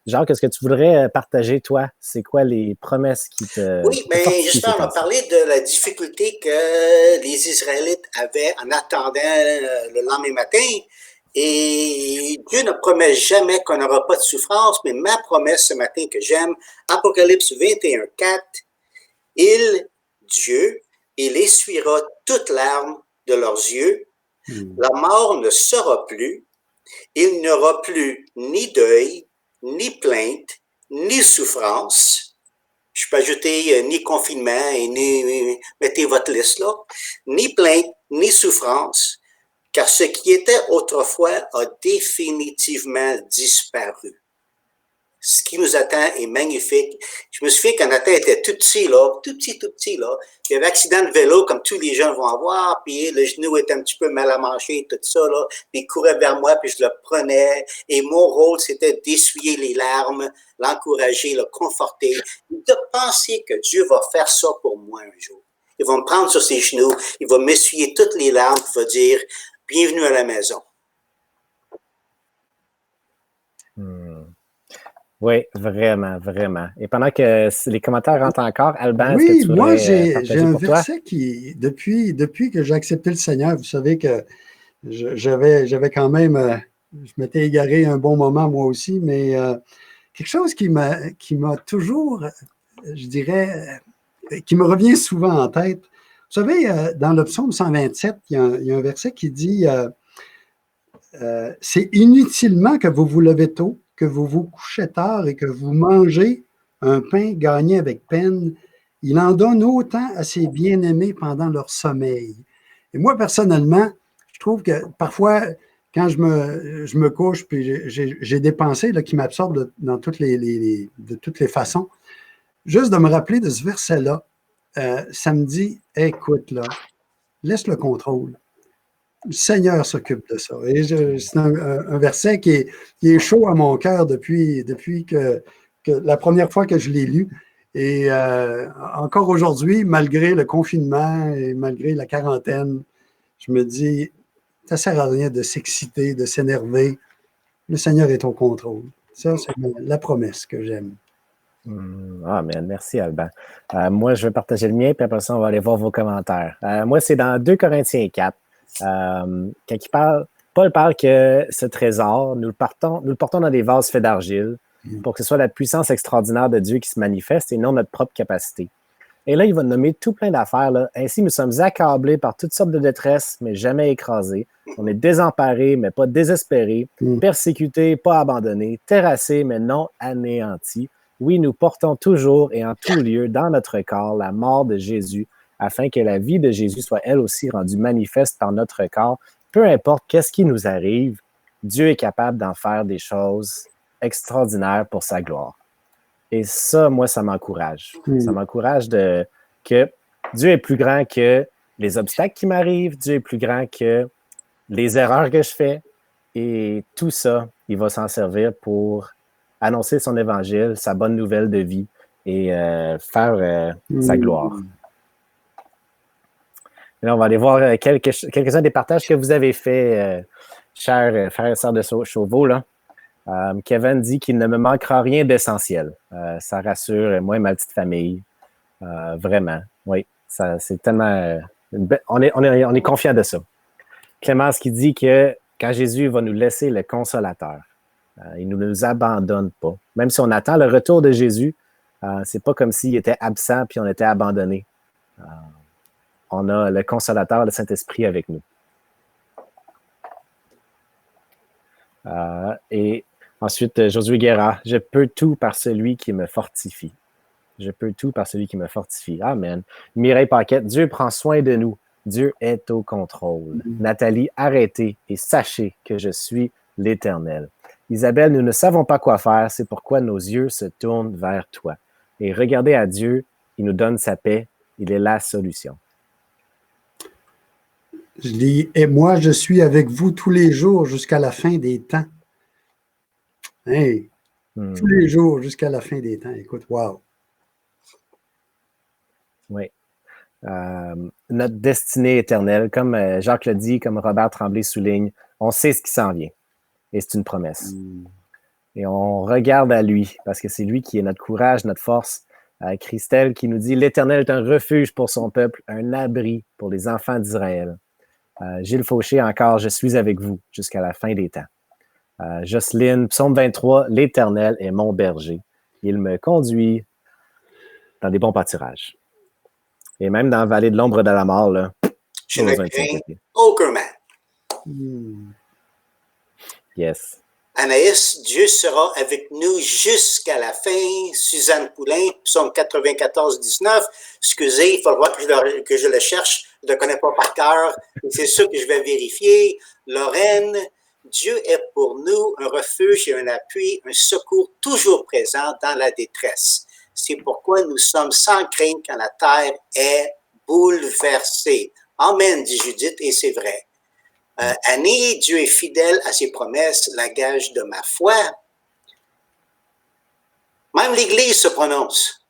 Jacques, qu'est-ce que tu voudrais partager, toi? C'est quoi les promesses qui te Oui, mais fortifient justement, on a parlé de la difficulté que les Israélites avaient en attendant le lendemain matin. Et Dieu ne promet jamais qu'on n'aura pas de souffrance, mais ma promesse ce matin que j'aime, Apocalypse 21:4, Dieu, il essuiera toute larme de leurs yeux. La mort ne sera plus. Il n'y aura plus ni deuil, ni plainte, ni souffrance. Je peux ajouter ni confinement, et ni mettez votre liste là. Ni plainte, ni souffrance, car ce qui était autrefois a définitivement disparu. Ce qui nous attend est magnifique. Je me souviens quand Nathan était tout petit, là. Il y avait un accident de vélo, comme tous les gens vont avoir, puis le genou était un petit peu mal à manger, tout ça, là. Puis il courait vers moi, puis je le prenais. Et mon rôle, c'était d'essuyer les larmes, l'encourager, le conforter, de penser que Dieu va faire ça pour moi un jour. Il va me prendre sur ses genoux, il va m'essuyer toutes les larmes, il va dire « Bienvenue à la maison ». Oui, vraiment, vraiment. Et pendant que les commentaires rentrent encore, Alban, oui, est-ce que tu voudrais moi, j'ai un pour toi? verset qui, depuis que j'ai accepté le Seigneur, vous savez que j'avais quand même, je m'étais égaré un bon moment moi aussi, mais quelque chose qui m'a toujours, je dirais, qui me revient souvent en tête. Vous savez, dans le psaume 127, il y a un verset qui dit c'est inutilement que vous vous levez tôt, que vous vous couchez tard et que vous mangez un pain gagné avec peine. Il en donne autant à ses bien-aimés pendant leur sommeil. Et moi, personnellement, je trouve que parfois, quand je me couche, puis j'ai des pensées là, qui m'absorbent de toutes les façons, juste de me rappeler de ce verset-là, ça me dit, écoute, là, laisse le contrôle. Le Seigneur s'occupe de ça. Et c'est un verset qui est chaud à mon cœur depuis que la première fois que je l'ai lu. Et encore aujourd'hui, malgré le confinement et malgré la quarantaine, je me dis, ça ne sert à rien de s'exciter, de s'énerver. Le Seigneur est au contrôle. Ça, c'est la promesse que j'aime. Amen. Merci, Alban. Moi, je vais partager le mien, puis après ça, on va aller voir vos commentaires. Moi, c'est dans 2 Corinthiens 4. Quand Paul parle que ce trésor, nous le portons dans des vases faits d'argile pour que ce soit la puissance extraordinaire de Dieu qui se manifeste et non notre propre capacité. Et là, il va nommer tout plein d'affaires. Là. Ainsi, nous sommes accablés par toutes sortes de détresse, mais jamais écrasés. On est désemparés, mais pas désespérés. Persécutés, pas abandonnés. Terrassés, mais non anéantis. Oui, nous portons toujours et en tout lieu dans notre corps la mort de Jésus, afin que la vie de Jésus soit elle aussi rendue manifeste par notre corps. Peu importe qu'est-ce qui nous arrive, Dieu est capable d'en faire des choses extraordinaires pour sa gloire. Et ça, moi, ça m'encourage. Ça m'encourage que Dieu est plus grand que les obstacles qui m'arrivent, Dieu est plus grand que les erreurs que je fais, Et tout ça, il va s'en servir pour annoncer son évangile, sa bonne nouvelle de vie et faire sa gloire. Et là, on va aller voir quelques-uns des partages que vous avez faits, chers frères et sœurs de Chauveau. Là. Kevin dit qu'il ne me manquera rien d'essentiel. Ça rassure moi et ma petite famille. Vraiment, oui. C'est tellement... on est confiant de ça. Clémence qui dit que quand Jésus va nous laisser le consolateur, il ne nous abandonne pas. Même si on attend le retour de Jésus, c'est pas comme s'il était absent puis on était abandonné. On a le consolateur, le Saint-Esprit avec nous. Et ensuite, Josué Guérard, je peux tout par celui qui me fortifie. Je peux tout par celui qui me fortifie. Amen. Mireille Paquette, Dieu prend soin de nous. Dieu est au contrôle. Nathalie, arrêtez et sachez que je suis l'Éternel. Isabelle, nous ne savons pas quoi faire, c'est pourquoi nos yeux se tournent vers toi. Et regardez à Dieu, il nous donne sa paix, il est la solution. Je dis, et moi, je suis avec vous tous les jours jusqu'à la fin des temps. Hey, tous les jours jusqu'à la fin des temps. Écoute, wow. Oui. Notre destinée éternelle, comme Jacques l'a dit, comme Robert Tremblay souligne, on sait ce qui s'en vient. Et c'est une promesse. Et on regarde à lui, parce que c'est lui qui est notre courage, notre force. Christelle qui nous dit « L'Éternel est un refuge pour son peuple, un abri pour les enfants d'Israël. » Gilles Fauché encore « Je suis avec vous jusqu'à la fin des temps. » Jocelyne, Psaume 23, « L'Éternel est mon berger. Il me conduit dans des bons pâturages. » Et même dans la vallée de l'ombre de la mort, là, je ne crains aucun mal. Yes. Anaïs, Dieu sera avec nous jusqu'à la fin. Suzanne Poulain, Psaume 94, 19. Excusez, il faudra que je le cherche. Je ne le connais pas par cœur. C'est sûr que je vais vérifier. Lorraine, Dieu est pour nous un refuge et un appui, un secours toujours présent dans la détresse. C'est pourquoi nous sommes sans crainte quand la terre est bouleversée. Amen, dit Judith, et c'est vrai. Annie, Dieu est fidèle à ses promesses, la gage de ma foi. Même l'Église se prononce.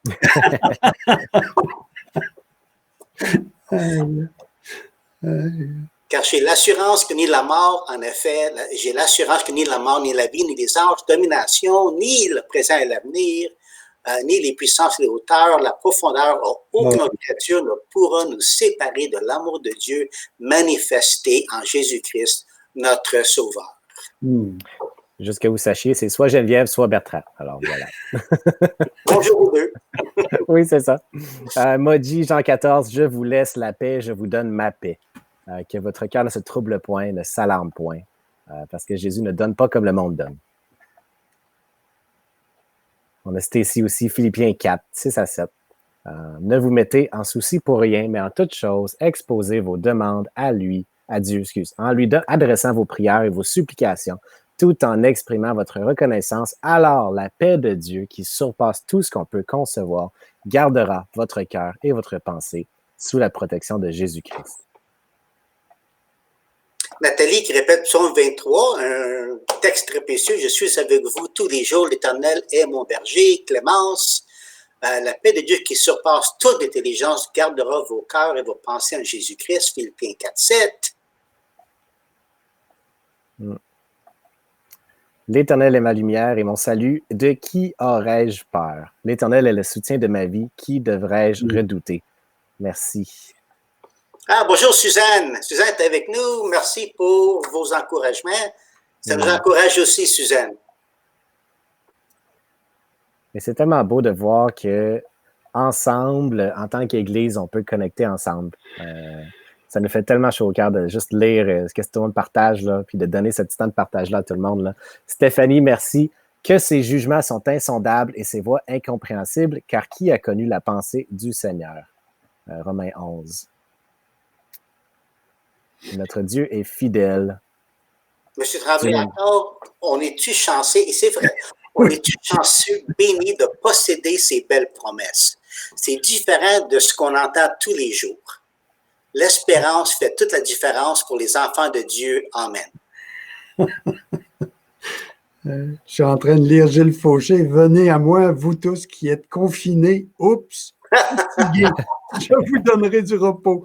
Car j'ai l'assurance que ni la mort, en effet, j'ai l'assurance que ni la mort, ni la vie, ni les anges, domination, ni le présent et l'avenir, ni les puissances, les hauteurs, la profondeur, aucune autre créature ne pourra nous séparer de l'amour de Dieu manifesté en Jésus-Christ, notre Sauveur. Juste que vous sachiez, c'est soit Geneviève, soit Bertrand. Alors, voilà. Bonjour aux deux. Oui, c'est ça. Maudit Jean 14, je vous laisse la paix, je vous donne ma paix. Que votre cœur ne se trouble point, ne s'alarme point, parce que Jésus ne donne pas comme le monde donne. On a cité ici aussi Philippiens 4, 6 à 7. Ne vous mettez en souci pour rien, mais en toute chose, exposez vos demandes à lui, à Dieu, en lui adressant vos prières et vos supplications, tout en exprimant votre reconnaissance. Alors, la paix de Dieu, qui surpasse tout ce qu'on peut concevoir, gardera votre cœur et votre pensée sous la protection de Jésus-Christ. Nathalie qui répète Psaume 23, un texte très précieux. Je suis avec vous tous les jours, l'Éternel est mon berger. Clémence, la paix de Dieu qui surpasse toute intelligence gardera vos cœurs et vos pensées en Jésus-Christ. Philippiens 4, 7. L'Éternel est ma lumière et mon salut. De qui aurais-je peur? L'Éternel est le soutien de ma vie. Qui devrais-je redouter? Merci. Bonjour Suzanne. Suzanne est avec nous. Merci pour vos encouragements. Ça nous encourage aussi, Suzanne. Et c'est tellement beau de voir que ensemble, en tant qu'Église, on peut connecter ensemble. Ça nous fait tellement chaud au cœur de juste lire ce que tout le monde partage, là, puis de donner ce petit temps de partage-là à tout le monde. Là. Stéphanie, merci. Que ses jugements sont insondables et ses voies incompréhensibles, car qui a connu la pensée du Seigneur? Romains 11. Notre Dieu est fidèle. Monsieur Tremblay, encore, on est-tu chanceux, et c'est vrai, on est-tu chanceux, béni de posséder ces belles promesses. C'est différent de ce qu'on entend tous les jours. L'espérance fait toute la différence pour les enfants de Dieu. Amen. Je suis en train de lire Gilles Fauché. Venez à moi, vous tous qui êtes confinés. Oups, fatigués. Je vous donnerai du repos.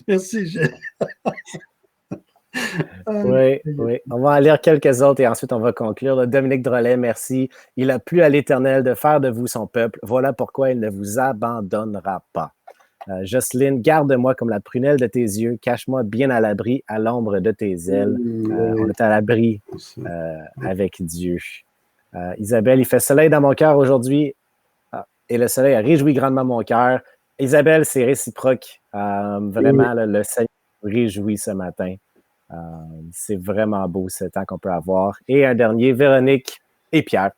Merci, Gilles. Oui, oui. On va en lire quelques autres et ensuite on va conclure. Dominique Drolet, merci. Il a plu à l'Éternel de faire de vous son peuple. Voilà pourquoi il ne vous abandonnera pas. Jocelyne, garde-moi comme la prunelle de tes yeux. Cache-moi bien à l'abri, à l'ombre de tes ailes. On est à l'abri avec Dieu. Isabelle, il fait soleil dans mon cœur aujourd'hui et le soleil a réjoui grandement mon cœur. Isabelle, c'est réciproque. Vraiment, le Seigneur nous réjouit ce matin. C'est vraiment beau ce temps qu'on peut avoir. Et un dernier, Véronique et Pierre,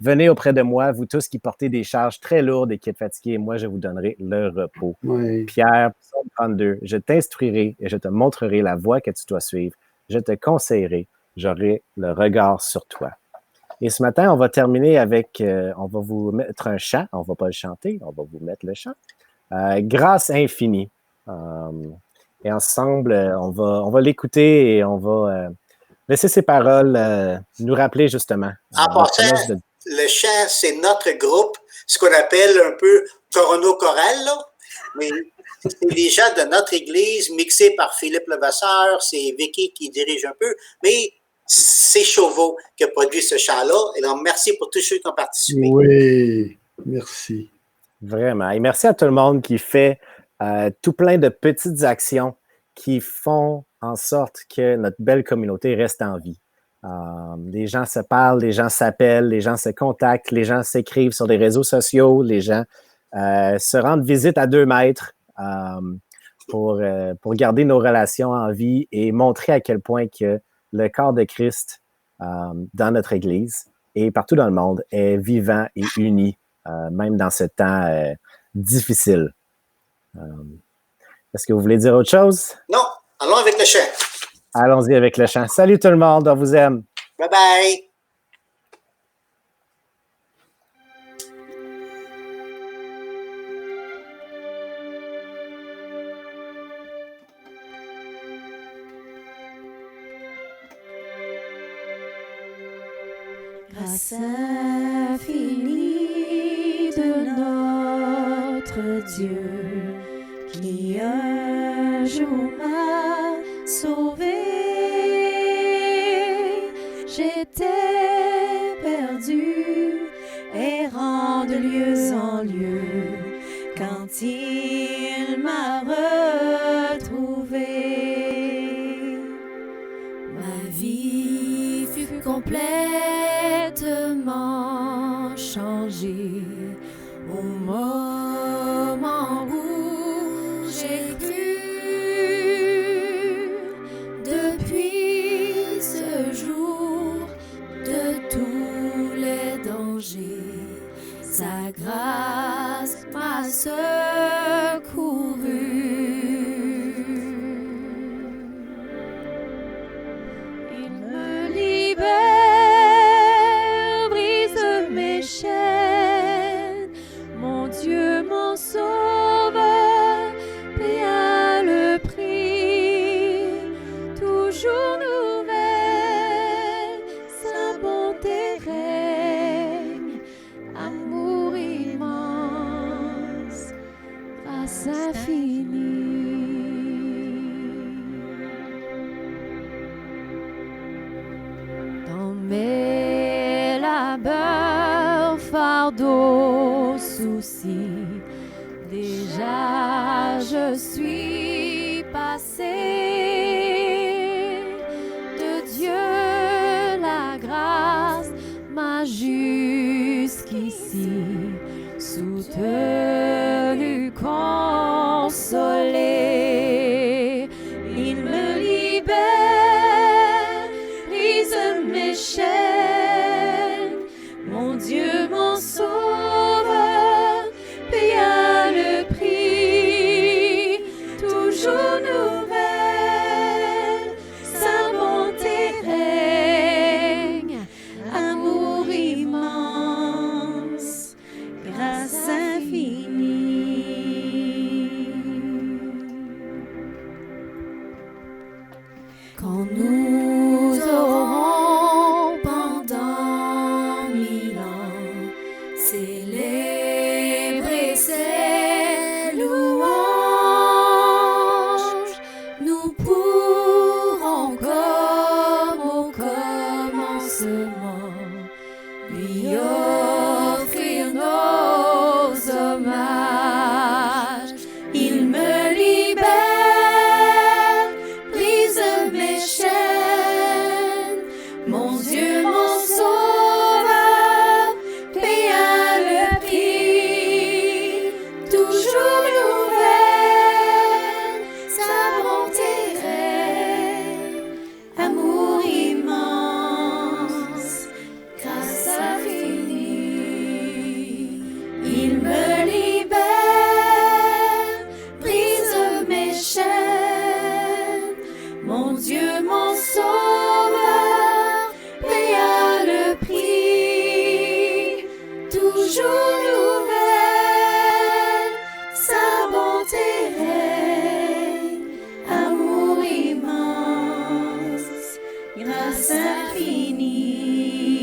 venez auprès de moi, vous tous qui portez des charges très lourdes et qui êtes fatigués, et moi je vous donnerai le repos. Oui. Pierre, Psaume 32, je t'instruirai et je te montrerai la voie que tu dois suivre. Je te conseillerai, j'aurai le regard sur toi. Et ce matin, on va terminer avec, on va vous mettre un chant, on ne va pas le chanter, on va vous mettre le chant. Grâce infinie. Et ensemble, on va l'écouter et on va laisser ces paroles nous rappeler justement. En passant, le chant, c'est notre groupe, ce qu'on appelle un peu Corono-Choral, là. Mais c'est des gens de notre église, mixés par Philippe Levasseur, c'est Vicky qui dirige un peu, mais c'est Chauveau qui a produit ce chant-là. Et donc, merci pour tous ceux qui ont participé. Oui, merci. Vraiment. Et merci à tout le monde qui fait tout plein de petites actions qui font en sorte que notre belle communauté reste en vie. Les gens se parlent, les gens s'appellent, les gens se contactent, les gens s'écrivent sur les réseaux sociaux, les gens se rendent visite à 2 mètres pour garder nos relations en vie et montrer à quel point que le corps de Christ dans notre Église et partout dans le monde est vivant et uni, même dans ce temps difficile. Est-ce que vous voulez dire autre chose? Non, allons avec le chant. Allons-y avec le chant. Salut tout le monde, on vous aime. Bye bye. Grâce infinie de notre Dieu, qui un jour m'a sauvé. J'étais perdu, errant de lieu en lieu, quand il m'a retrouvé. Ma vie fut complètement changée au moment où j'ai cru. Depuis ce jour, de tous les dangers, sa grâce m'a secouru. Il me libère, brise mes chaînes, mon Dieu, mon sauveur, paya le prix, toujours nouvelle, sa bonté règne, amour immense, grâce infinie. Dans mes labeurs, fardeaux, soucis, déjà je suis passé. De Dieu la grâce m'a jusqu'ici soutenu, consolé. Il me libère, brise mes chaînes, mon Dieu, mon sauveur, paya le prix, toujours nouvelle, sa bonté règne, amour immense, grâce infinie. grâce infinie.